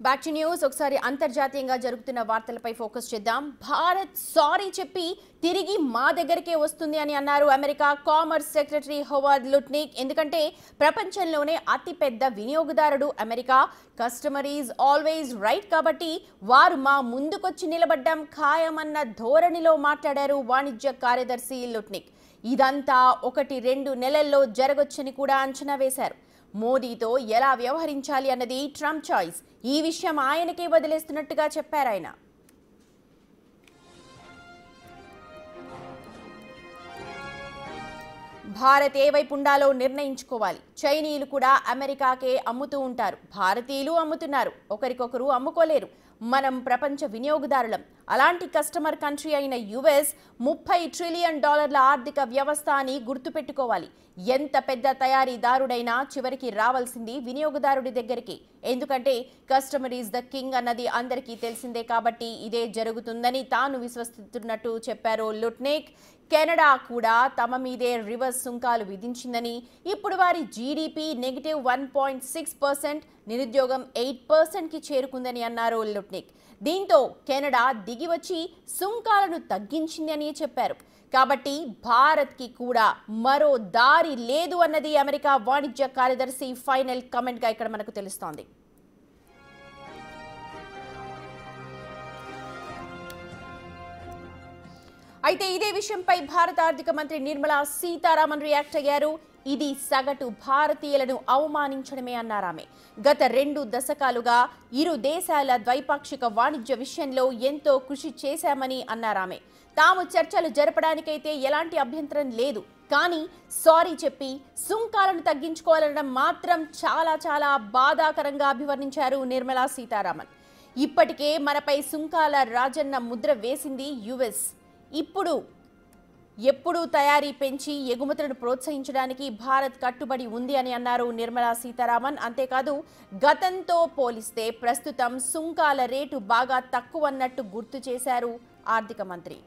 Back to news. ఒకసారి అంతర్జాతీయంగా జరుగుతున్న వార్తలపై ఫోకస్ చేద్దాం. భారత్ సారీ చెప్పి తిరిగి మా దగ్గరికే వస్తుంది అని అన్నారు America commerce secretary Howard Lutnick. ఎందుకంటే ప్రపంచంలోనే అతిపెద్ద వినియోగదారుడు America. Customer is always right కాబట్టి వారు మా ముందుకొచ్చి నిలబడ్డం ఖాయమన్న ధోరణిలో మాట్లాడారు వాణిజ్య కార్యదర్శి లుట్నిక్. ఇదంతా 1-2 నెలల్లో జరగొచ్చని కూడా అంచనా వేశారు. మోదీతో ఎలా వ్యవహరించాలి అన్నది ట్రంప్ చాయిస్. ఈ విషయం ఆయనకే వదిలేస్తున్నట్టుగా చెప్పారు ఆయన. భారత్ ఏ వైపు ఉండాలో నిర్ణయించుకోవాలి. చైనీయులు కూడా అమెరికాకే అమ్ముతూ ఉంటారు, భారతీయులు అమ్ముతున్నారు, ఒకరికొకరు అమ్ముకోలేరు. మనం ప్రపంచ వినియోగదారులం. అలాంటి కస్టమర్ కంట్రీ అయిన యుఎస్ $30 ట్రిలియన్ ఆర్థిక వ్యవస్థ అని గుర్తుపెట్టుకోవాలి. ఎంత పెద్ద తయారీదారుడైనా చివరికి రావాల్సింది వినియోగదారుడి దగ్గరికి. ఎందుకంటే కస్టమర్ ఈజ్ ద కింగ్ అన్నది అందరికీ తెలిసిందే కాబట్టి ఇదే జరుగుతుందని తాను విశ్వసిస్తున్నట్టు చెప్పారు లుట్నిక్. కెనడా కూడా తమ మీదే రివర్స్ సుంకాలు విధించిందని, ఇప్పుడు వారి జీడీపీ -1.6%, నిరుద్యోగం 8%కి చేరుకుందని అన్నారు లుట్నిక్. దీంతో కెనడా దిగివచ్చి సుంకాలను తగ్గించింది అని చెప్పారు. కాబట్టి భారత్కి కూడా మరో దారి లేదు అన్నది అమెరికా వాణిజ్య కార్యదర్శి ఫైనల్ కమెంట్గా ఇక్కడ మనకు తెలుస్తోంది. అయితే ఇదే విషయంపై భారత ఆర్థిక మంత్రి నిర్మలా సీతారామన్ రియాక్ట్ అయ్యారు. ఇది సగటు భారతీయులను అవమానించడమే అన్నారామె. గత 2 దశకాలుగా ఇరు దేశాల ద్వైపాక్షిక వాణిజ్య విషయంలో ఎంతో కృషి చేశామని అన్నారామె. తాము చర్చలు జరపడానికైతే ఎలాంటి అభ్యంతరం లేదు, కానీ సారీ చెప్పి సుంకాలను తగ్గించుకోవాలనడం మాత్రం చాలా బాధాకరంగా అభివర్ణించారు నిర్మలా సీతారామన్. ఇప్పటికే మనపై సుంకాల రాజన్న ముద్ర వేసింది యుఎస్. ఎప్పుడు తయారీ పెంచి ఎగుమతులను ప్రోత్సహించడానికి భారత్ కట్టుబడి ఉంది అని అన్నారు నిర్మలా సీతారామన్. అంతేకాదు గతంతో పోలిస్తే ప్రస్తుతం సుంకాల రేటు బాగా తక్కువన్నట్టు గుర్తు చేశారు ఆర్థిక మంత్రి.